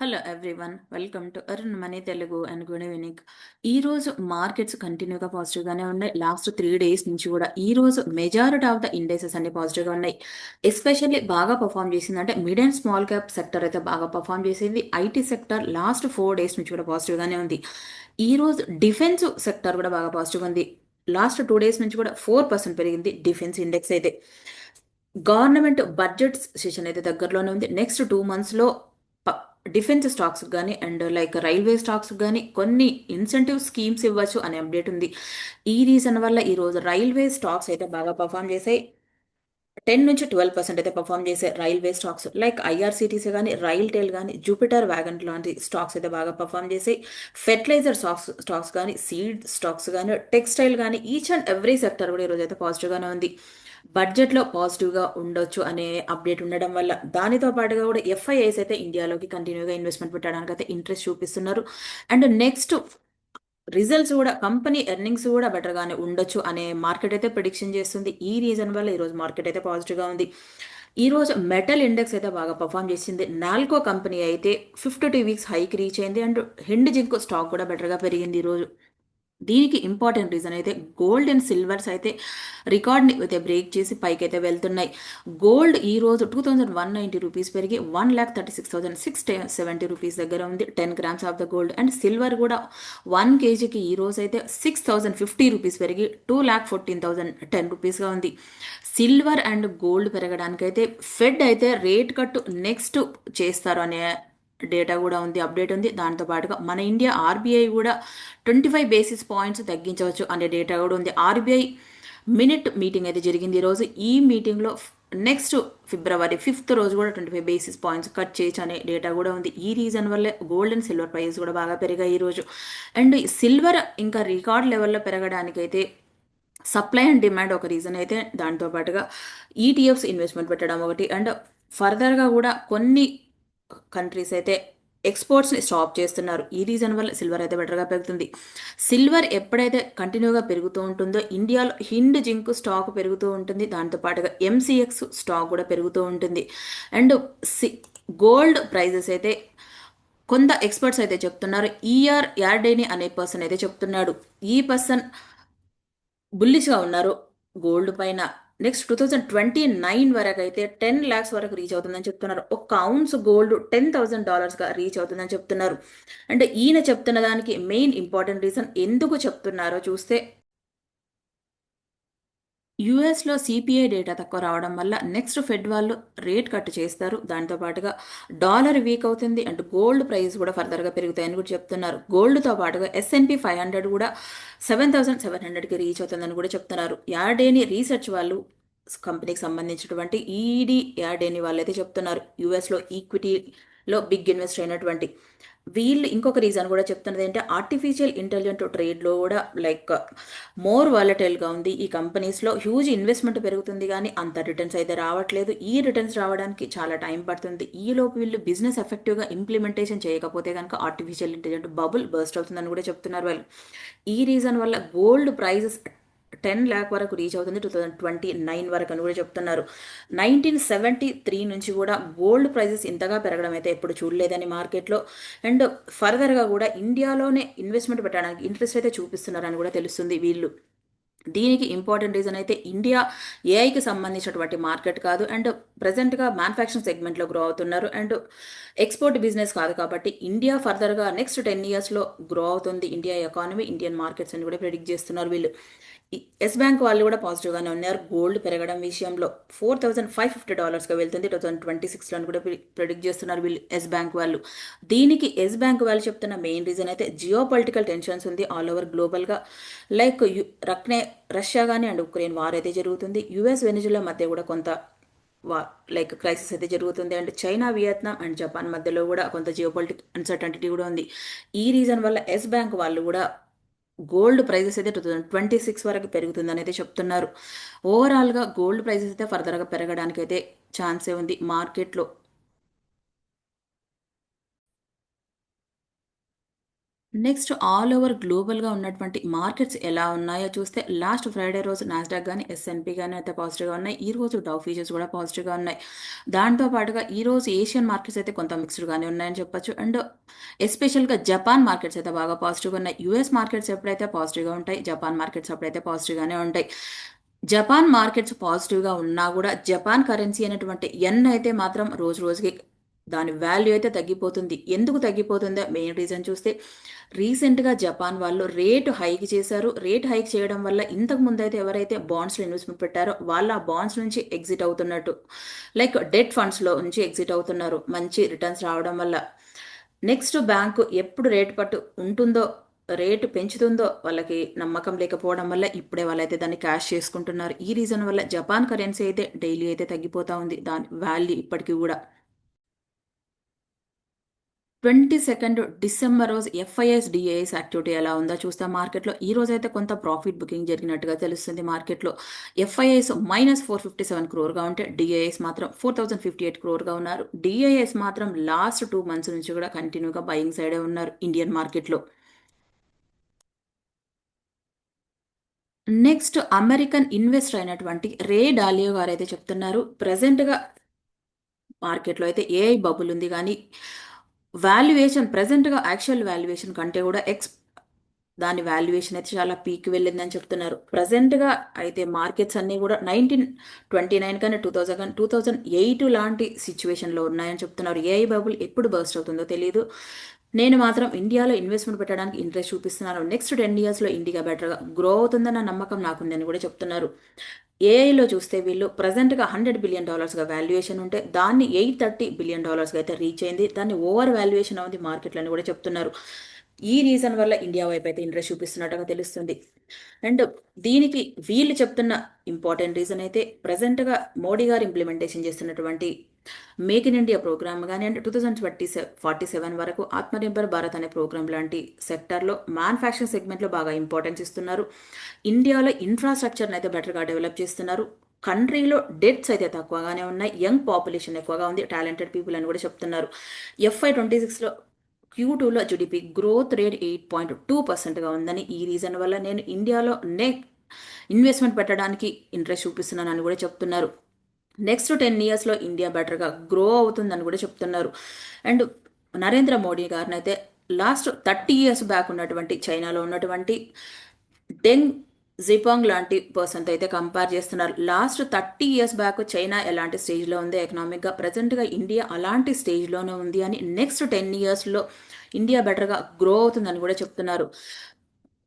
Hello everyone, welcome to Arun money Telugu and good evening. ఈ రోజు markets కంటిన్యూగా పాజిటివ్గానే ఉన్నాయి. లాస్ట్ 3 days నుంచి కూడా ఈ రోజు మెజారిటీ ఆఫ్ ద ఇండెక్సెస్ అన్ని పాజిటివ్గా ఉన్నాయి. ఎస్పెషల్లీ బాగా పర్ఫామ్ చేసిందంటే mid and small cap sector అయితే బాగా పర్ఫామ్ చేసింది. ఐటీ సెక్టర్ లాస్ట్ 4 days నుంచి కూడా పాజిటివ్గానే ఉంది. ఈ రోజు డిఫెన్స్ సెక్టర్ కూడా బాగా పాజిటివ్గా ఉంది. లాస్ట్ 2 days నుంచి కూడా 4% పెరిగింది డిఫెన్స్ ఇండెక్స్ అయితే. గవర్నమెంట్ బడ్జెట్ సెషన్ అయితే దగ్గరలోనే ఉంది. నెక్స్ట్ 2 monthsలో డిఫెన్స్ స్టాక్స్ కానీ అండ్ లైక్ రైల్వే స్టాక్స్ కానీ కొన్ని ఇన్సెంటివ్ స్కీమ్స్ ఇవ్వచ్చు అనే అప్డేట్ ఉంది. ఈ రీజన్ వల్ల ఈరోజు రైల్వే స్టాక్స్ అయితే బాగా పర్ఫామ్ చేసాయి. 10 నుంచి 12% అయితే పర్ఫామ్ చేసే రైల్వే స్టాక్స్ లైక్ ఐఆర్సిటీసీ కానీ రైల్ టెల్ కానీ జూపిటర్ వ్యాగన్ లాంటి స్టాక్స్ అయితే బాగా పర్ఫామ్ చేసాయి. ఫెర్టిలైజర్ స్టాక్స్ కానీ సీడ్ స్టాక్స్ కానీ టెక్స్టైల్ కానీ ఈచ్ అండ్ ఎవ్రీ సెక్టర్ కూడా ఈరోజు అయితే పాజిటివ్గానే ఉంది. బడ్జెట్లో పాజిటివ్గా ఉండొచ్చు అనే అప్డేట్ ఉండడం వల్ల దానితో పాటుగా కూడా ఎఫ్ఐఐస్ అయితే ఇండియాలోకి కంటిన్యూగా ఇన్వెస్ట్మెంట్ పెట్టడానికి అయితే ఇంట్రెస్ట్ చూపిస్తున్నారు. అండ్ నెక్స్ట్ రిజల్ట్స్ కూడా కంపెనీ ఎర్నింగ్స్ కూడా బెటర్గానే ఉండొచ్చు అనే మార్కెట్ అయితే ప్రిడిక్షన్ చేస్తుంది. ఈ రీజన్ వల్ల ఈరోజు మార్కెట్ అయితే పాజిటివ్గా ఉంది. ఈరోజు మెటల్ ఇండెక్స్ అయితే బాగా పర్ఫామ్ చేసింది. నాల్కో కంపెనీ అయితే 52 వీక్స్ హైకి రీచ్ అయింది. అండ్ హిండ్ జింక్ స్టాక్ కూడా బెటర్గా పెరిగింది ఈరోజు. దీనికి ఇంపార్టెంట్ రీజన్ అయితే గోల్డ్ అండ్ సిల్వర్స్ అయితే రికార్డ్ని అయితే బ్రేక్ చేసి పైకి అయితే వెళ్తున్నాయి. గోల్డ్ ఈ రోజు 2190 రూపీస్ పెరిగి 1,36,670 రూపీస్ దగ్గర ఉంది 10 grams of the gold. And silver కూడా 1 kgకి ఈ రోజు అయితే 6,050 రూపీస్ పెరిగి 2,14,010 రూపీస్గా ఉంది. సిల్వర్ అండ్ గోల్డ్ పెరగడానికైతే ఫెడ్ అయితే రేట్ కట్టు నెక్స్ట్ చేస్తారు అనే డేటా కూడా ఉంది, అప్డేట్ ఉంది. దాంతో పాటుగా మన ఇండియా ఆర్బీఐ కూడా 25 basis points తగ్గించవచ్చు అనే డేటా కూడా ఉంది. ఆర్బీఐ మినిట్ మీటింగ్ అయితే జరిగింది ఈరోజు. ఈ మీటింగ్లో నెక్స్ట్ February 5th రోజు కూడా 25 basis points కట్ చేయొచ్చు అనే డేటా కూడా ఉంది. ఈ రీజన్ వల్లే గోల్డ్ అండ్ సిల్వర్ ప్రైస్ కూడా బాగా పెరిగాయి ఈరోజు. అండ్ సిల్వర్ ఇంకా రికార్డ్ లెవెల్లో పెరగడానికైతే సప్లై అండ్ డిమాండ్ ఒక రీజన్ అయితే, దాంతో పాటుగా ఈటీఎఫ్స్ ఇన్వెస్ట్మెంట్ పెట్టడం ఒకటి. అండ్ ఫర్దర్గా కూడా కొన్ని కంట్రీస్ అయితే ఎక్స్పోర్ట్స్ని స్టాప్ చేస్తున్నారు. ఈ రీజన్ వల్ల సిల్వర్ అయితే బెటర్గా పెరుగుతుంది. సిల్వర్ ఎప్పుడైతే కంటిన్యూగా పెరుగుతూ ఉంటుందో ఇండియాలో హిండ్ జింక్ స్టాక్ పెరుగుతూ ఉంటుంది. దాంతో పాటుగా ఎంసీఎక్స్ స్టాక్ కూడా పెరుగుతూ ఉంటుంది. అండ్ గోల్డ్ ప్రైజెస్ అయితే కొంత ఎక్స్పర్ట్స్ అయితే చెప్తున్నారు. యార్డేని అనే పర్సన్ అయితే చెప్తున్నాడు. ఈ పర్సన్ బుల్లిష్గా ఉన్నారు గోల్డ్ పైన. నెక్స్ట్ 2029 వరకు అయితే 10 lakhs వరకు రీచ్ అవుతుందని చెప్తున్నారు. ఒక ఔన్స్ గోల్డ్ $10,000గా రీచ్ అవుతుందని చెప్తున్నారు. అంటే ఈయన చెప్తున్న దానికి మెయిన్ ఇంపార్టెంట్ రీజన్ ఎందుకు చెప్తున్నారో చూస్తే, యూఎస్లో సిపిఐ డేటా తక్కువ రావడం వల్ల నెక్స్ట్ ఫెడ్ వాళ్ళు రేట్ కట్ చేస్తారు. దాంతో పాటుగా డాలర్ వీక్ అవుతుంది అండ్ గోల్డ్ ప్రైస్ కూడా ఫర్దర్గా పెరుగుతాయని కూడా చెప్తున్నారు. గోల్డ్తో పాటుగా S&P 500 కూడా 7,700కి రీచ్ అవుతుందని కూడా చెప్తున్నారు. యార్డేని రీసెర్చ్ వాళ్ళు కంపెనీకి సంబంధించినటువంటి యార్డేని వాళ్ళైతే చెప్తున్నారు. యూఎస్లో ఈక్విటీలో బిగ్ ఇన్వెస్ట్ అయినటువంటి వీళ్ళు ఇంకొక రీజన్ కూడా చెప్తున్నది ఏంటంటే ఆర్టిఫిషియల్ ఇంటెలిజెంట్ ట్రేడ్లో కూడా లైక్ మోర్ వాలటైల్గా ఉంది. ఈ కంపెనీస్లో హ్యూజ్ ఇన్వెస్ట్మెంట్ పెరుగుతుంది కానీ అంత రిటర్న్స్ అయితే రావట్లేదు. ఈ రిటర్న్స్ రావడానికి చాలా టైం పడుతుంది. ఈలోపు వీళ్ళు బిజినెస్ ఎఫెక్టివ్గా ఇంప్లిమెంటేషన్ చేయకపోతే కనుక ఆర్టిఫిషియల్ ఇంటెలిజెంట్ బబుల్ బర్స్ట్ అవుతుందని కూడా చెప్తున్నారు వాళ్ళు. ఈ రీజన్ వల్ల గోల్డ్ ప్రైజెస్ 10 lakh వరకు రీచ్ అవుతుంది 2029 వరకు అని కూడా చెప్తున్నారు. 1973 నుంచి కూడా గోల్డ్ ప్రైజెస్ ఇంతగా పెరగడం అయితే ఎప్పుడు చూడలేదని మార్కెట్లో. అండ్ ఫర్దర్గా కూడా ఇండియాలోనే ఇన్వెస్ట్మెంట్ పెట్టడానికి ఇంట్రెస్ట్ అయితే చూపిస్తున్నారని కూడా తెలుస్తుంది వీళ్ళు. దీనికి ఇంపార్టెంట్ రీజన్ అయితే ఇండియా ఏఐకి సంబంధించినటువంటి మార్కెట్ కాదు. అండ్ ప్రజెంట్గా మ్యానుఫ్యాక్చరింగ్ సెగ్మెంట్లో గ్రో అవుతున్నారు. అండ్ ఎక్స్పోర్ట్ బిజినెస్ కాదు కాబట్టి ఇండియా ఫర్దర్గా నెక్స్ట్ 10 yearsలో గ్రో అవుతుంది ఇండియా ఎకానమీ, ఇండియన్ మార్కెట్స్ అని కూడా ప్రిడిక్ట్ చేస్తున్నారు వీళ్ళు. ఎస్ బ్యాంక్ వాళ్ళు కూడా పాజిటివ్గానే ఉన్నారు. గోల్డ్ పెరగడం విషయంలో $4,550గా వెళ్తుంది 2026లో కూడా ప్రిడిక్ట్ చేస్తున్నారు వీళ్ళు ఎస్ బ్యాంక్ వాళ్ళు. దీనికి ఎస్ బ్యాంక్ వాళ్ళు చెప్తున్న మెయిన్ రీజన్ అయితే జియో పొలిటికల్ టెన్షన్స్ ఉంది ఆల్ ఓవర్ గ్లోబల్గా. లైక్ రష్యా కానీ అండ్ ఉక్రెయిన్ వార్ అయితే జరుగుతుంది. యుఎస్ వెనిజులా మధ్య కూడా కొంత వా లైక్ క్రైసిస్ అయితే జరుగుతుంది. And China, Vietnam and Japan మధ్యలో కూడా కొంత జియోపాలిటిక్ అన్సర్టనిటీ కూడా ఉంది. ఈ రీజన్ వల్ల ఎస్ బ్యాంక్ వాళ్ళు కూడా గోల్డ్ ప్రైజెస్ అయితే 2026 వరకు పెరుగుతుందని అయితే చెప్తున్నారు. ఓవరాల్గా గోల్డ్ ప్రైజెస్ అయితే ఫర్దర్గా పెరగడానికి అయితే ఛాన్సే ఉంది మార్కెట్లో. నెక్స్ట్ ఆల్ ఓవర్ గ్లోబల్‌గా ఉన్నటువంటి మార్కెట్స్ ఎలా ఉన్నాయో చూస్తే లాస్ట్ ఫ్రైడే రోజు నాస్డాక్ గాని, ఎస్ఎన్‌పి గాని అయితే పాజిటివ్‌గా ఉన్నాయి. ఈరోజు డౌ ఫ్యూచర్స్ కూడా పాజిటివ్‌గా ఉన్నాయి. దాంతో పాటుగా ఈరోజు ఏషియన్ మార్కెట్స్ అయితే కొంత మిక్స్డ్‌గానే ఉన్నాయని చెప్పొచ్చు. అండ్ ఎస్పెషల్‌గా జపాన్ మార్కెట్స్ అయితే బాగా పాజిటివ్‌గా ఉన్నాయి. యూఎస్ మార్కెట్స్ ఎప్పుడైతే పాజిటివ్‌గా ఉంటాయి, జపాన్ మార్కెట్స్ అప్పుడైతే పాజిటివ్‌గానే ఉంటాయి. జపాన్ మార్కెట్స్ పాజిటివ్‌గా ఉన్నా గూడా జపాన్ కరెన్సీ అయినటువంటి యెన్ అయితే మాత్రం రోజు రోజుకి దాని వాల్యూ అయితే తగ్గిపోతుంది. ఎందుకు తగ్గిపోతుందో మెయిన్ రీజన్ చూస్తే రీసెంట్‌గా జపాన్ వాళ్ళు రేట్ హైక్ చేశారు. రేట్ హైక్ చేయడం వల్ల ఇంతకు ముందైతే ఎవరైతే బాండ్స్‌లో ఇన్వెస్ట్‌మెంట్ పెట్టారో వాళ్ళు ఆ బాండ్స్ నుంచి ఎగ్జిట్ అవుతున్నట్టు. లైక్ డెట్ ఫండ్స్‌లో నుంచి ఎగ్జిట్ అవుతున్నారు. మంచి రిటర్న్స్ రావడం వల్ల. నెక్స్ట్ బ్యాంకు ఎప్పుడు రేట్ పట్టు ఉంటుందో, రేటు పెంచుతుందో వాళ్ళకి నమ్మకం లేకపోవడం వల్ల ఇప్పుడే వాళ్ళైతే దాన్ని క్యాష్ చేసుకుంటున్నారు. ఈ రీజన్ వల్ల జపాన్ కరెన్సీ అయితే డైలీ అయితే తగ్గిపోతా ఉంది. దాని వాల్యూ ఇప్పటికి గూడా. 22 డిసెంబర్ రోజు ఎఫ్ఐఎస్, డిఐఎస్ యాక్టివిటీ ఎలా ఉందో చూస్తే మార్కెట్‌లో ఈ రోజైతే కొంత ప్రాఫిట్ బుకింగ్ జరిగినట్టుగా తెలుస్తుంది మార్కెట్‌లో. ఎఫ్ఐఎస్ -457 క్రోర్‌గా ఉంటే, డిఐఎస్ మాత్రం 4058 క్రోర్‌గా ఉన్నారు. డిఐఎస్ మాత్రం లాస్ట్ 2 మంత్స్ నుంచి కూడా కంటిన్యూగా బయింగ్ సైడే ఉన్నారు ఇండియన్ మార్కెట్‌లో. నెక్స్ట్ అమెరికన్ ఇన్వెస్టర్ అయినటువంటి రే డాలియో గారైతే చెప్తున్నారు. ప్రెజెంట్‌గా మార్కెట్‌లో అయితే ఏఐ బబుల్ ఉంది గానీ, వాల్యుయేషన్ ప్రెజెంట్‌గా యాక్చువల్ వాల్యుయేషన్ కంటే కూడా దాని వాల్యుయేషన్ అయితే చాలా పీక్ వెళ్ళిందని చెప్తున్నారు. ప్రెజెంట్‌గా అయితే మార్కెట్స్ అన్నీ కూడా 1929 కానీ 2000 కానీ 2008 లాంటి సిట్యుయేషన్‌లో ఉన్నాయని చెప్తున్నారు. ఏఐ బబుల్ ఎప్పుడు బర్స్ట్ అవుతుందో తెలీదు. నేను మాత్రం ఇండియాలో ఇన్వెస్ట్‌మెంట్ పెట్టడానికి ఇంట్రెస్ట్ చూపిస్తున్నాను. నెక్స్ట్ 10 ఇయర్స్‌లో ఇండియా బెటర్‌గా గ్రో అవుతుందన్న నమ్మకం నాకుందని కూడా చెప్తున్నారు. ఏఐలో చూస్తే వీళ్ళు ప్రెజెంట్‌గా $100 బిలియన్ వాల్యుయేషన్ ఉంటే దాన్ని $830 బిలియన్ అయితే రీచ్ అయింది. దాన్ని ఓవర్ వాల్యుయేషన్ అవుంది మార్కెట్‌లో అని కూడా చెప్తున్నారు. ఈ రీజన్ వల్ల ఇండియా వైపు అయితే ఇంట్రెస్ట్ చూపిస్తున్నట్టుగా తెలుస్తుంది. అండ్ దీనికి వీళ్ళు చెప్తున్న ఇంపార్టెంట్ రీజన్ అయితే ప్రెజెంట్‌గా మోడీ గారు ఇంప్లిమెంటేషన్ చేస్తున్నటువంటి మేక్ ఇన్ ఇండియా ప్రోగ్రామ్ గాని అంటే 2047 వరకు ఆత్మనిర్భర్ భారత్ అనే ప్రోగ్రామ్ లాంటి సెక్టార్‌లో మ్యానుఫ్యాక్చరింగ్ సెగ్మెంట్‌లో బాగా ఇంపార్టెన్స్ ఇస్తున్నారు. ఇండియాలో ఇన్‌ఫ్రాస్ట్రక్చర్‌ని అయితే బెటర్‌గా డెవలప్ చేస్తున్నారు. కంట్రీలో డెత్స్ అయితే తక్కువగానే ఉన్నాయి. యంగ్ పాపులేషన్ ఎక్కువగా ఉంది. టాలెంటెడ్ పీపుల్ అని కూడా చెప్తున్నారు. FY 26లో Q2లో జీడీపీ గ్రోత్ రేట్ 8.2%గా ఉందని, ఈ రీజన్ వల్ల నేను ఇండియాలో ఇన్వెస్ట్‌మెంట్ పెట్టడానికి ఇంట్రెస్ట్ చూపిస్తున్నానని కూడా చెప్తున్నారు. నెక్స్ట్ 10 ఇయర్స్‌లో ఇండియా బెటర్‌గా గ్రో అవుతుందని కూడా చెప్తున్నారు. అండ్ నరేంద్ర మోడీ గారినైతే లాస్ట్ 30 ఇయర్స్ బ్యాక్ ఉన్నటువంటి చైనాలో ఉన్నటువంటి డెంగ్ జిపాంగ్ లాంటి పర్సన్‌తో అయితే కంపేర్ చేస్తున్నారు. లాస్ట్ 30 ఇయర్స్ బ్యాక్ చైనా ఎలాంటి స్టేజ్‌లో ఉంది ఎకనామిక్‌గా, ప్రెజెంట్‌గా ఇండియా అలాంటి స్టేజ్‌లోనే ఉంది అని నెక్స్ట్ 10 ఇయర్స్‌లో ఇండియా బెటర్‌గా గ్రో అవుతుందని కూడా చెప్తున్నారు.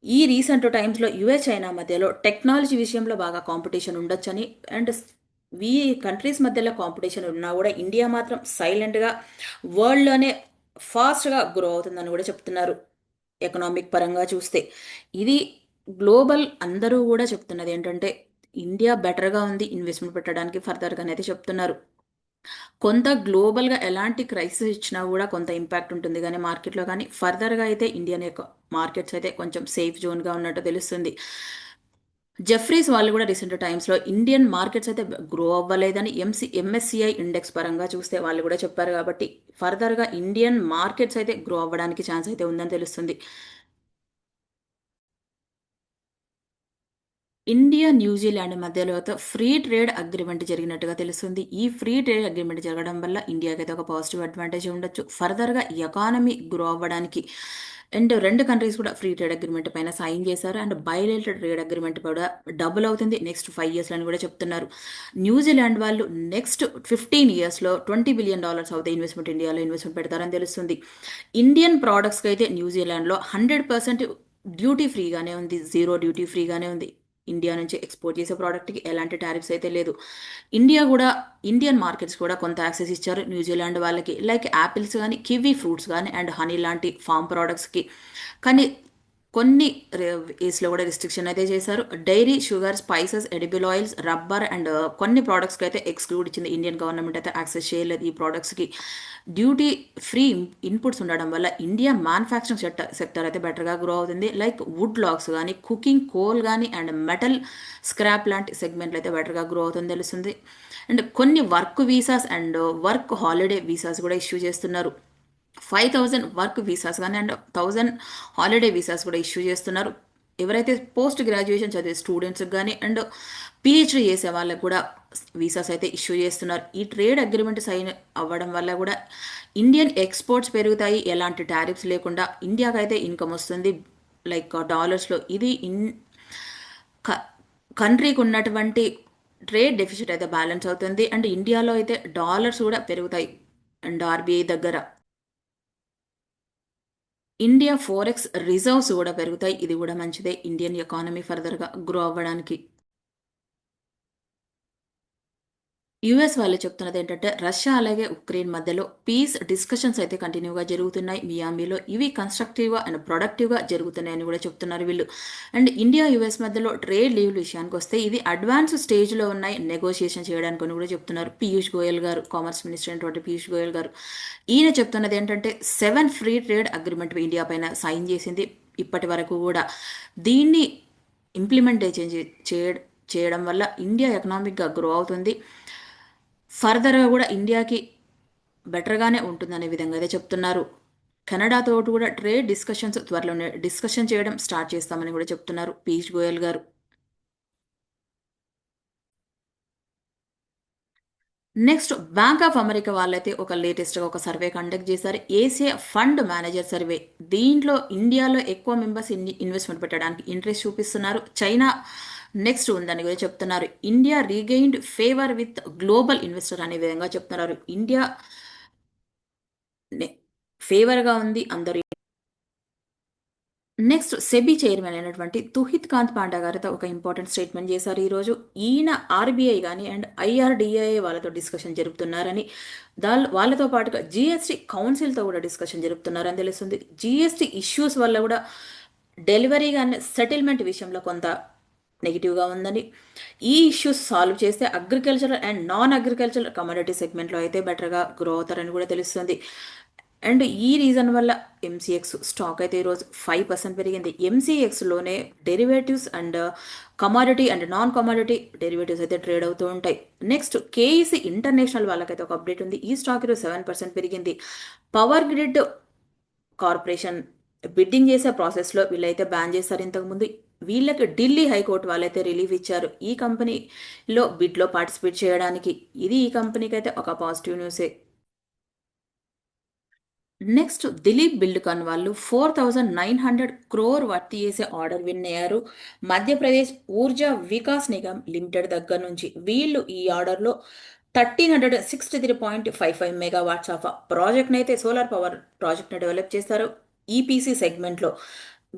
ఈ రీసెంట్ టైమ్స్‌లో యూఎస్, చైనా మధ్యలో టెక్నాలజీ విషయంలో బాగా కాంపిటీషన్ ఉండొచ్చని అండ్ ఈ కంట్రీస్ మధ్యలో కాంపిటీషన్ ఉన్నా కూడా ఇండియా మాత్రం సైలెంట్‌గా వరల్డ్‌లోనే ఫాస్ట్‌గా గ్రో అవుతుందని కూడా చెప్తున్నారు. ఎకనామిక్ పరంగా చూస్తే. ఇది గ్లోబల్ అందరూ గూడా చెప్తున్నదేంటంటే, ఇండియా బెటర్‌గా ఉంది ఇన్వెస్ట్‌మెంట్ పెట్టడానికి ఫర్దర్‌గానైతే చెప్తున్నారు. కొంత గ్లోబల్‌గా ఎలాంటి క్రైసిస్ ఇచ్చినా గూడా కొంత ఇంపాక్ట్ ఉంటుంది గానీ మార్కెట్‌లో గానీ, ఫర్దర్‌గా అయితే ఇండియన్ మార్కెట్స్ అయితే కొంచెం సేఫ్ జోన్‌గా ఉన్నట్టు తెలుస్తుంది. జెఫ్రీస్ వాళ్ళు గూడా రీసెంట్ టైమ్స్‌లో ఇండియన్ మార్కెట్స్ అయితే గ్రో అవ్వలేదని ఎంఎస్‌సిఐ ఇండెక్స్ పరంగా చూస్తే వాళ్ళు గూడా చెప్పారు గాబట్టి, ఫర్దర్‌గా ఇండియన్ మార్కెట్స్ అయితే గ్రో అవ్వడానికి ఛాన్స్ అయితే ఉందని తెలుస్తుంది. ఇండియా, న్యూజిలాండ్ మధ్యలో అయితే ఫ్రీ ట్రేడ్ అగ్రిమెంట్ జరిగినట్టుగా తెలుస్తుంది. ఈ ఫ్రీ ట్రేడ్ అగ్రిమెంట్ జరగడం వల్ల ఇండియాకైతే ఒక పాజిటివ్ అడ్వాంటేజ్ ఉండొచ్చు. ఫర్దర్‌గా ఎకానమీ గ్రో అవ్వడానికి అండ్ 2 కంట్రీస్ కూడా ఫ్రీ ట్రేడ్ అగ్రిమెంట్ పైన సైన్ చేశారు. అండ్ బైలేటరల్ ట్రేడ్ అగ్రిమెంట్ కూడా డబుల్ అవుతుంది నెక్స్ట్ 5 ఇయర్స్‌లో అని కూడా చెప్తున్నారు. న్యూజిలాండ్ వాళ్ళు నెక్స్ట్ 15 ఇయర్స్‌లో $20 బిలియన్ అవుతే ఇన్వెస్ట్‌మెంట్ ఇండియాలో ఇన్వెస్ట్‌మెంట్ పెడతారని తెలుస్తుంది. ఇండియన్ ప్రొడక్ట్స్‌కి అయితే న్యూజిలాండ్‌లో 100% డ్యూటీ ఫ్రీగానే ఉంది. జీరో డ్యూటీ ఫ్రీగానే ఉంది. ఇండియా నుంచి ఎక్స్‌పోర్ట్ చేసే ప్రొడక్ట్‌కి ఎలాంటి టారిఫ్స్ అయితే లేదు. ఇండియా గూడా ఇండియన్ మార్కెట్స్ కూడా కొంత యాక్సెస్ ఇచ్చారు న్యూజిలాండ్ వాళ్ళకి. లైక్ యాపిల్స్ గానీ, కివి ఫ్రూట్స్ గానీ అండ్ హనీ లాంటి ఫార్మ్ ప్రొడక్ట్స్‌కి. కానీ కొన్ని ఏస్‌లో గూడా రిస్ట్రిక్షన్ అయితే చేశారు. Dairy, sugar, spices, edible oils, rubber and కొన్ని ప్రొడక్ట్స్‌కి అయితే ఎక్స్‌క్లూడ్ ఇచ్చింది. ఇండియన్ గవర్నమెంట్ అయితే యాక్సెస్ చేయలేదు ఈ ప్రొడక్ట్స్‌కి. డ్యూటీ ఫ్రీ ఇన్పుట్స్ ఉండడం వల్ల ఇండియా మ్యానుఫ్యాక్చరింగ్ సెక్టర్ అయితే బెటర్‌గా గ్రో అవుతుంది. లైక్ వుడ్ లాగ్స్ గానీ, కుకింగ్ కోల్ గానీ అండ్ మెటల్ స్క్రాప్ లాంటి సెగ్మెంట్‌లో అయితే బెటర్‌గా గ్రో అవుతుందని తెలుస్తుంది. అండ్ కొన్ని work visas and work holiday visas గూడా ఇష్యూ చేస్తున్నారు. 5000 వర్క్ వీసాస్ కానీ అండ్ 1000 హాలిడే వీసాస్ కూడా ఇష్యూ చేస్తున్నారు. ఎవరైతే పోస్ట్ గ్రాడ్యుయేషన్ చదివే స్టూడెంట్స్కి కానీ అండ్ పిహెచ్డీ చేసే వాళ్ళకి కూడా వీసాస్ అయితే ఇష్యూ చేస్తున్నారు. ఈ ట్రేడ్ అగ్రిమెంట్ సైన్ అవ్వడం వల్ల కూడా ఇండియన్ ఎక్స్పోర్ట్స్ పెరుగుతాయి. ఎలాంటి టారిఫ్స్ లేకుండా ఇండియాకి అయితే ఇన్కమ్ వస్తుంది లైక్ డాలర్స్లో. ఇది కంట్రీకి ఉన్నటువంటి ట్రేడ్ డెఫిసిట్ అయితే బ్యాలెన్స్ అవుతుంది అండ్ ఇండియాలో అయితే డాలర్స్ కూడా పెరుగుతాయి అండ్ ఆర్బీఐ దగ్గర. ఇండియా ఫోరెక్స్ రిజర్వ్స్ కూడా పెరుగుతాయి. ఇది కూడా మంచిదే ఇండియన్ ఎకానమీ ఫర్దర్గా గ్రో అవ్వడానికి. యుఎస్ వాళ్ళు చెప్తున్నది ఏంటంటే రష్యా అలాగే ఉక్రెయిన్ మధ్యలో పీస్ డిస్కషన్స్ అయితే కంటిన్యూగా జరుగుతున్నాయి మియామిలో. ఇవి కన్స్ట్రక్టివ్గా అండ్ ప్రొడక్టివ్గా జరుగుతున్నాయని కూడా చెప్తున్నారు వీళ్ళు. అండ్ ఇండియా యుఎస్ మధ్యలో ట్రేడ్ లీవ్ విషయానికి వస్తే ఇది అడ్వాన్స్ స్టేజ్లో ఉన్నాయి నెగోషియేషన్ చేయడానికి అని కూడా చెప్తున్నారు పీయూష్ గోయల్ గారు, కామర్స్ మినిస్టర్ అయినటువంటి పీయూష్ గోయల్ గారు. ఈయన చెప్తున్నది ఏంటంటే 7 ఫ్రీ ట్రేడ్ అగ్రిమెంట్ ఇండియా పైన సైన్ చేసింది ఇప్పటి వరకు కూడా. దీన్ని ఇంప్లిమెంటేషన్ చేయడం వల్ల ఇండియా ఎకనామిక్గా గ్రో అవుతుంది. ఫర్దర్గా కూడా ఇండియాకి బెటర్గానే ఉంటుందనే విధంగా అయితే చెప్తున్నారు. కెనడాతో కూడా ట్రేడ్ డిస్కషన్స్ త్వరలోనే డిస్కషన్ చేయడం స్టార్ట్ చేస్తామని కూడా చెప్తున్నారు పీయూష్ గోయల్ గారు. నెక్స్ట్ బ్యాంక్ ఆఫ్ అమెరికా వాళ్ళైతే ఒక లేటెస్ట్గా ఒక సర్వే కండక్ట్ చేశారు, ఏసియా ఫండ్ మేనేజర్ సర్వే. దీంట్లో ఇండియాలో ఎక్కువ మెంబర్స్ ఇన్వెస్ట్మెంట్ పెట్టడానికి ఇంట్రెస్ట్ చూపిస్తున్నారు. చైనా నెక్స్ట్ ఉందని కూడా చెప్తున్నారు. India regained favour with global investor అనే విధంగా చెప్తున్నారు. ఇండియా ఫేవర్గా ఉంది అందరూ. నెక్స్ట్ సెబీ చైర్మన్ అయినటువంటి తుహిత్ కాంత్ పాండా గారితో ఒక ఇంపార్టెంట్ స్టేట్మెంట్ చేశారు ఈరోజు. ఈయన ఆర్బీఐ కానీ అండ్ ఐఆర్డిఐ వాళ్ళతో డిస్కషన్ జరుపుతున్నారని, వాళ్ళతో పాటుగా జిఎస్టీ కౌన్సిల్తో కూడా డిస్కషన్ జరుపుతున్నారని తెలుస్తుంది. జిఎస్టీ ఇష్యూస్ వల్ల కూడా డెలివరీ కానీ సెటిల్మెంట్ విషయంలో కొంత నెగిటివ్గా ఉందని, ఈ ఇష్యూస్ సాల్వ్ చేస్తే agricultural and non agricultural commodity సెగ్మెంట్లో అయితే బెటర్గా గ్రో అవుతారని కూడా తెలుస్తుంది. అండ్ ఈ రీజన్ వల్ల ఎంసీఎక్స్ స్టాక్ అయితే ఈరోజు 5% పెరిగింది. ఎంసీఎక్స్లోనే derivatives and commodity and non commodity derivatives అయితే ట్రేడ్ అవుతూ ఉంటాయి. నెక్స్ట్ కేఈసీ ఇంటర్నేషనల్ వాళ్ళకైతే ఒక అప్డేట్ ఉంది. ఈ స్టాక్ ఈరోజు 7% పెరిగింది. పవర్ గ్రిడ్ కార్పొరేషన్ బిడ్డింగ్ చేసే ప్రాసెస్లో వీళ్ళైతే బ్యాన్ చేశారు ఇంతకుముందు. వీళ్ళకి ఢిల్లీ హైకోర్టు వాళ్ళైతే రిలీఫ్ ఇచ్చారు ఈ కంపెనీలో బిడ్లో పార్టిసిపేట్ చేయడానికి. ఇది ఈ కంపెనీకి అయితే ఒక పాజిటివ్ న్యూసే. నెక్స్ట్ దిలీప్ బిల్డ్కాన్ వాళ్ళు 4900 crore వర్త్ చేసే ఆర్డర్ విన్ అయ్యారు మధ్యప్రదేశ్ ఊర్జా వికాస్ నిగమ్ లిమిటెడ్ దగ్గర నుంచి. వీళ్ళు ఈ ఆర్డర్లో 1363.55 మెగావాట్స్ ఆఫ్ ప్రాజెక్ట్ని అయితే సోలార్ పవర్ ప్రాజెక్ట్ని డెవలప్ చేస్తారు ఈపీసీ సెగ్మెంట్లో.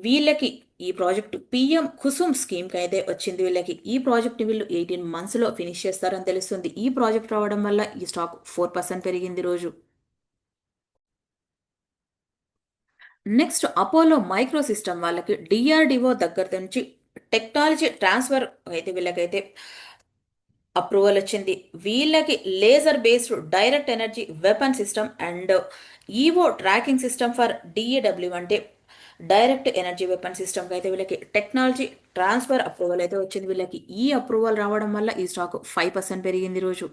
వీళ్ళకి ఈ ప్రాజెక్టు పిఎం కుసుమ్ స్కీమ్కి అయితే వచ్చింది. వీళ్ళకి ఈ ప్రాజెక్ట్ని వీళ్ళు 18 monthsలో ఫినిష్ చేస్తారని తెలుస్తుంది. ఈ ప్రాజెక్ట్ రావడం వల్ల ఈ స్టాక్ 4% పెరిగింది రోజు. నెక్స్ట్ అపోలో మైక్రో సిస్టమ్ వాళ్ళకి డిఆర్డిఓ దగ్గర నుంచి టెక్నాలజీ ట్రాన్స్ఫర్ అయితే వీళ్ళకైతే అప్రూవల్ వచ్చింది. వీళ్ళకి laser based direct energy weapon system and EO tracking system for DAW అంటే డైరెక్ట్ ఎనర్జీ వెపన్ సిస్టమ్కి అయితే వీళ్ళకి టెక్నాలజీ ట్రాన్స్ఫర్ అప్రూవల్ అయితే వచ్చింది. వీళ్ళకి ఈ అప్రూవల్ రావడం వల్ల ఈ స్టాక్ 5% పెరిగింది రోజు.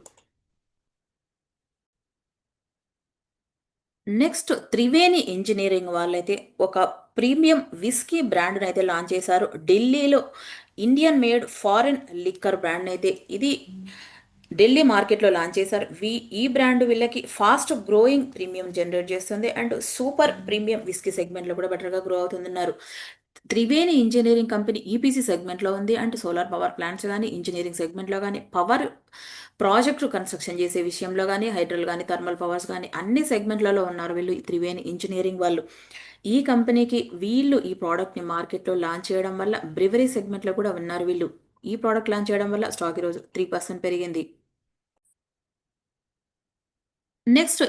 నెక్స్ట్ త్రివేణి ఇంజనీరింగ్ వాళ్ళైతే ఒక ప్రీమియం విస్కీ బ్రాండ్ని అయితే లాంచ్ చేశారు ఢిల్లీలో. Indian made foreign liquor brand అయితే ఇది ఢిల్లీ మార్కెట్లో లాంచ్ చేశారు. ఈ బ్రాండ్ వీళ్ళకి ఫాస్ట్ గ్రోయింగ్ ప్రీమియం జనరేట్ చేస్తుంది అండ్ సూపర్ ప్రీమియం విస్కీ సెగ్మెంట్లో కూడా బెటర్గా గ్రో అవుతుందన్నారు. త్రివేణి ఇంజనీరింగ్ కంపెనీ ఈపీసీ సెగ్మెంట్లో ఉంది అంటే సోలార్ పవర్ ప్లాంట్స్ కానీ ఇంజనీరింగ్ సెగ్మెంట్లో కానీ పవర్ ప్రాజెక్టు కన్స్ట్రక్షన్ చేసే విషయంలో కానీ హైడ్రల్ కానీ థర్మల్ పవర్స్ కానీ అన్ని సెగ్మెంట్లలో ఉన్నారు వీళ్ళు ఈ త్రివేణి ఇంజనీరింగ్ వాళ్ళు. ఈ కంపెనీకి వీళ్ళు ఈ ప్రోడక్ట్ని మార్కెట్లో లాంచ్ చేయడం వల్ల బ్రివరీ సెగ్మెంట్లో కూడా ఉన్నారు వీళ్ళు. ఈ ప్రోడక్ట్ లాంచ్ చేయడం వల్ల స్టాక్ ఈరోజు 3% పెరిగింది. నెక్స్ట్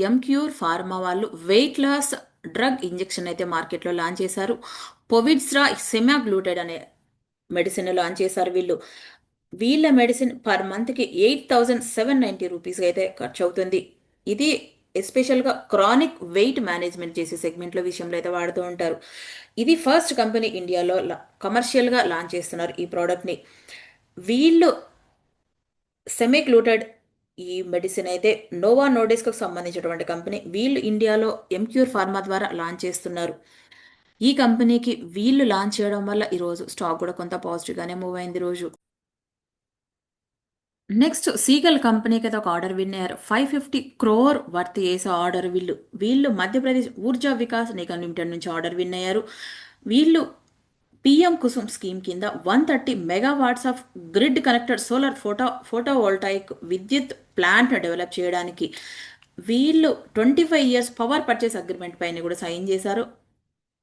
ఎంక్యూర్ ఫార్మా వాళ్ళు వెయిట్ లాస్ డ్రగ్ ఇంజెక్షన్ అయితే మార్కెట్లో లాంచ్ చేశారు. పొవిడ్స్రా సెమాగ్లూటెడ్ అనే మెడిసిన్ లాంచ్ చేశారు వీళ్ళు. వీళ్ళ మెడిసిన్ పర్ మంత్కి 8790 రూపీస్ అయితే ఖర్చు అవుతుంది. ఇది ఎస్పెషల్గా క్రానిక్ వెయిట్ మేనేజ్మెంట్ చేసే సెగ్మెంట్లో విషయంలో అయితే వాడుతూ ఉంటారు. ఇది ఫస్ట్ కంపెనీ ఇండియాలో కమర్షియల్గా లాంచ్ చేస్తున్నారు ఈ ప్రోడక్ట్ని. వీళ్ళు సెమిగ్లూటెడ్ ఈ మెడిసిన్ అయితే నోవా నోడిస్కు సంబంధించినటువంటి కంపెనీ. వీళ్ళు ఇండియాలో ఎంక్యూర్ ఫార్మా ద్వారా లాంచ్ చేస్తున్నారు. ఈ కంపెనీకి వీళ్ళు లాంచ్ చేయడం వల్ల ఈరోజు స్టాక్ కూడా కొంత పాజిటివ్గానే మూవ్ అయింది రోజు. నెక్స్ట్ సీగల్ కంపెనీకి అయితే ఒక ఆర్డర్ విన్ అయ్యారు. 550 crore వర్త్ చేసే ఆర్డర్ వీళ్ళు మధ్యప్రదేశ్ ఊర్జా వికాస్ నిగమ్ లిమిటెడ్ నుంచి ఆర్డర్ విన్ అయ్యారు. వీళ్ళు పీఎం కుసుమ్ స్కీమ్ కింద 130 MW off grid connected solar photovoltaic విద్యుత్ ప్లాంట్ డెవలప్ చేయడానికి వీళ్ళు 25 years పవర్ పర్చేస్ అగ్రిమెంట్ పైన కూడా సైన్ చేశారు.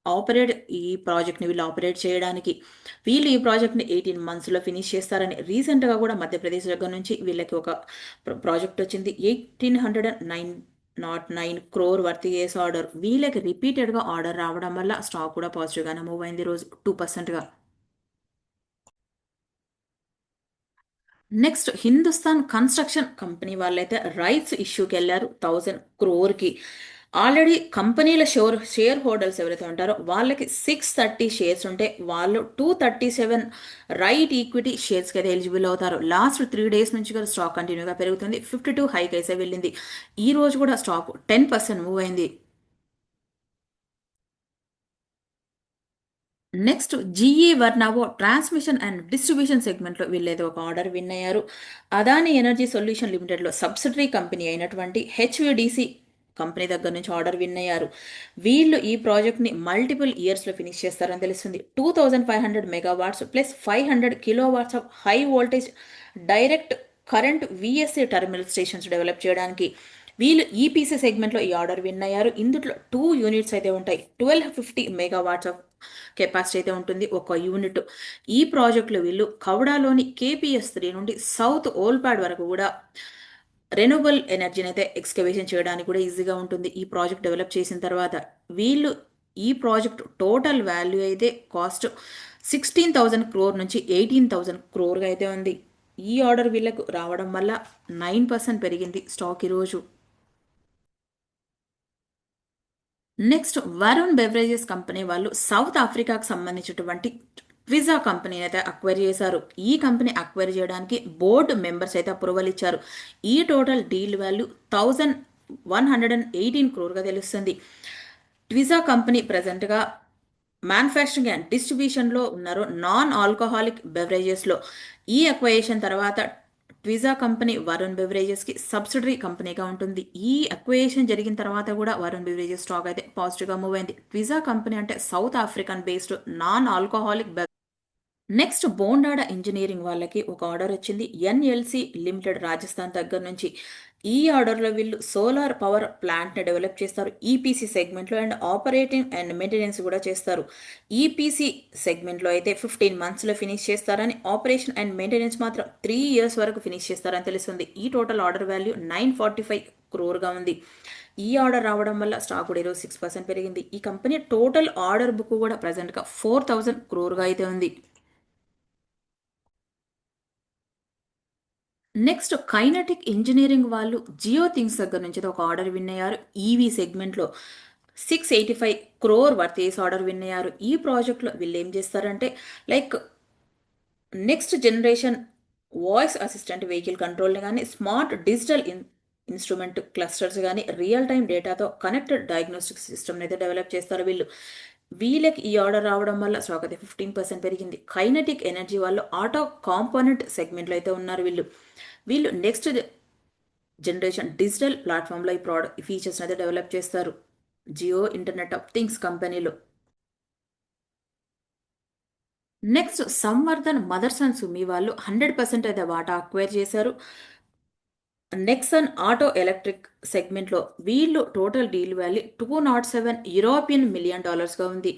ఆపరేట్ ఈ ప్రాజెక్ట్ని వీళ్ళు ఆపరేట్ చేయడానికి వీళ్ళు ఈ ప్రాజెక్ట్ని 18 monthsలో ఫినిష్ చేస్తారని రీసెంట్గా కూడా మధ్యప్రదేశ్ దగ్గర నుంచి వీళ్ళకి ఒక ప్రాజెక్ట్ వచ్చింది. 1809 వర్త్ చేసే ఆర్డర్ వీళ్ళకి రిపీటెడ్గా ఆర్డర్ రావడం వల్ల స్టాక్ కూడా పాజిటివ్గానే మూవ్ అయింది రోజు 2%గా. నెక్స్ట్ హిందుస్థాన్ కన్స్ట్రక్షన్ కంపెనీ వాళ్ళైతే రైట్స్ ఇష్యూకి వెళ్ళారు 1000 crore. ఆల్రెడీ కంపెనీల షేర్ హోల్డర్స్ ఎవరైతే ఉంటారో వాళ్ళకి 630 షేర్స్ ఉంటే వాళ్ళు 237 రైట్ ఈక్విటీ షేర్స్కి అయితే ఎలిజిబుల్ అవుతారు. లాస్ట్ 3 days నుంచి కూడా స్టాక్ కంటిన్యూగా పెరుగుతుంది. 52 హైక్ అయితే వెళ్ళింది. ఈ రోజు కూడా స్టాక్ 10% మూవ్ అయింది. Next GE Vernova transmission and distribution సెగ్మెంట్లో వీళ్ళేదో ఒక ఆర్డర్ విన్ అయ్యారు. అదాని ఎనర్జీ సొల్యూషన్ లిమిటెడ్లో సబ్సిడరీ కంపెనీ అయినటువంటి హెచ్విడిసి కంపెనీ దగ్గర నుంచి ఆర్డర్ విన్ అయ్యారు. వీళ్ళు ఈ ప్రాజెక్ట్ని మల్టిపుల్ ఇయర్స్లో ఫినిష్ చేస్తారని తెలుస్తుంది. 2500 MW plus 500 kW of high voltage direct current VSA terminal stations develop చేయడానికి వీళ్ళు ఈపీసీ సెగ్మెంట్లో ఈ ఆర్డర్ విన్ అయ్యారు. ఇందులో 2 యూనిట్స్ అయితే ఉంటాయి. 1250 MW ఆఫ్ కెపాసిటీ అయితే ఉంటుంది ఒక యూనిట్. ఈ ప్రాజెక్టులో వీళ్ళు కవడాలోని KPS3 నుండి సౌత్ ఓల్పాడ్ వరకు కూడా రెన్యూబుల్ ఎనర్జీని అయితే ఎక్స్కవేషన్ చేయడానికి కూడా ఈజీగా ఉంటుంది ఈ ప్రాజెక్ట్ డెవలప్ చేసిన తర్వాత. వీళ్ళు ఈ ప్రాజెక్ట్ టోటల్ వాల్యూ అయితే కాస్ట్ 16,000 crore నుంచి 18,000 crore అయితే ఉంది. ఈ ఆర్డర్ వీళ్ళకు రావడం వల్ల 9% పెరిగింది స్టాక్ ఈరోజు. నెక్స్ట్ వరుణ్ బెవరేజెస్ కంపెనీ వాళ్ళు సౌత్ ఆఫ్రికాకు సంబంధించినటువంటి ట్విజా కంపెనీని అయితే అక్వైర్ చేశారు. ఈ కంపెనీ అక్వైర్ చేయడానికి బోర్డు మెంబర్స్ అయితే అప్రూవల్ ఇచ్చారు. ఈ టోటల్ డీల్ వాల్యూ 1118 crore తెలుస్తుంది. ట్విజా కంపెనీ ప్రజెంట్గా మ్యానుఫ్యాక్చరింగ్ అండ్ డిస్ట్రిబ్యూషన్లో ఉన్నారు నాన్ ఆల్కహాలిక్ బెవరేజెస్లో. ఈ అక్వైయేషన్ తర్వాత ట్విజా కంపెనీ వరుణ్ బెవరేజెస్కి సబ్సిడరీ కంపెనీగా ఉంటుంది. ఈ అక్వైయేషన్ జరిగిన తర్వాత కూడా వరుణ్ బెవరేజెస్ స్టాక్ అయితే పాజిటివ్గా మూవ్ అయింది. ట్విజా కంపెనీ అంటే South African based non alcoholic. Next Bondada engineering వాళ్ళకి ఒక ఆర్డర్ వచ్చింది ఎన్ఎల్సి లిమిటెడ్ రాజస్థాన్ దగ్గర నుంచి. ఈ ఆర్డర్లో వీళ్ళు సోలార్ పవర్ ప్లాంట్ని డెవలప్ చేస్తారు ఈపీసీ సెగ్మెంట్లో అండ్ ఆపరేటింగ్ అండ్ మెయింటెనెన్స్ కూడా చేస్తారు. ఈపీసీ సెగ్మెంట్లో అయితే 15 monthsలో ఫినిష్ చేస్తారని, ఆపరేషన్ అండ్ మెయింటెనెన్స్ మాత్రం 3 years వరకు ఫినిష్ చేస్తారని తెలుస్తుంది. ఈ టోటల్ ఆర్డర్ వాల్యూ 945 crore ఉంది. ఈ ఆర్డర్ రావడం వల్ల స్టాక్ కూడా ఈరోజు 6% పెరిగింది. ఈ కంపెనీ టోటల్ ఆర్డర్ బుక్ కూడా ప్రజెంట్గా 4,000 crore అయితే ఉంది. నెక్స్ట్ కైనటిక్ ఇంజనీరింగ్ వాళ్ళు జియో థింగ్స్ దగ్గర నుంచి ఒక ఆర్డర్ విన్ అయ్యారు. ఈవీ సెగ్మెంట్లో 685 crore వర్త్ చేసి ఆర్డర్ విన్ అయ్యారు. ఈ ప్రాజెక్ట్లో వీళ్ళు ఏం చేస్తారంటే like next generation voice assistant vehicle కంట్రోల్ని కానీ, స్మార్ట్ డిజిటల్ ఇన్స్ట్రుమెంట్ క్లస్టర్స్ కానీ, రియల్ టైం డేటాతో కనెక్టెడ్ డయాగ్నోస్టిక్ సిస్టమ్ని అయితే డెవలప్ చేస్తారు వీళ్ళకి ఈ ఆర్డర్ రావడం వల్ల స్టాక్ అయితే 15% పెరిగింది. కైనటిక్ ఎనర్జీ వాళ్ళు ఆటో కాంపోనెంట్ సెగ్మెంట్లో అయితే ఉన్నారు వీళ్ళు నెక్స్ట్ జనరేషన్ డిజిటల్ ప్లాట్ఫామ్లో ఈ ఫీచర్స్ని అయితే డెవలప్ చేస్తారు జియో ఇంటర్నెట్ ఆఫ్ థింగ్స్ కంపెనీలో. నెక్స్ట్ సంవర్ధన్ మదర్స్ అండ్ సుమి వాళ్ళు 100% అయితే వాటా అక్వైర్ చేశారు. నెక్సన్ ఆటో ఎలక్ట్రిక్ సెగ్మెంట్లో వీళ్ళు టోటల్ డీల్ వాల్యూ $207 మిలియన్ ఉంది.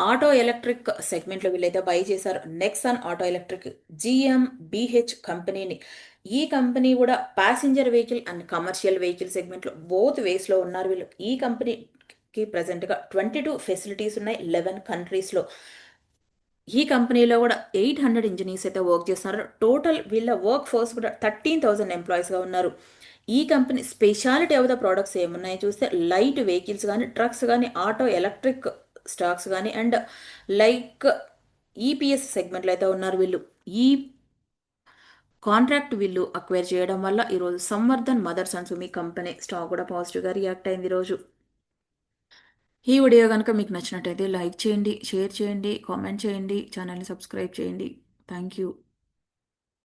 ఆటో ఎలక్ట్రిక్ సెగ్మెంట్లో వీళ్ళైతే బై చేశారు నెక్సన్ ఆటో ఎలక్ట్రిక్ GmbH కంపెనీని. ఈ కంపెనీ కూడా passenger vehicle and commercial vehicle సెగ్మెంట్లో బోత్ వేస్లో ఉన్నారు వీళ్ళు. ఈ కంపెనీకి ప్రజెంట్గా 22 ఫెసిలిటీస్ ఉన్నాయి 11 కంట్రీస్లో. ఈ కంపెనీలో కూడా 800 ఇంజనీర్స్ అయితే వర్క్ చేస్తున్నారు. టోటల్ వీళ్ళ వర్క్ ఫోర్స్ కూడా 13,000 ఎంప్లాయీస్గా ఉన్నారు. ఈ company speciality of the products ఏమున్నాయో చూస్తే లైట్ వెహికల్స్ కానీ, ట్రక్స్ కానీ, ఆటో ఎలక్ట్రిక్ స్టాక్స్ కానీ అండ్ లైక్ ఈపీఎస్ సెగ్మెంట్లో అయితే ఉన్నారు వీళ్ళు. ఈ కాంట్రాక్ట్ విల్లు అక్వైర్ చేయడం వల్ల ఈరోజు Samvardhan mothers and Sumi company stock కూడా పాజిటివ్గా రియాక్ట్ అయింది ఈరోజు. ఈ వీడియో కనుక మీకు నచ్చినట్టయితే లైక్ చేయండి, షేర్ చేయండి, కామెంట్ చేయండి, ఛానల్ని సబ్స్క్రైబ్ చేయండి. Thank you.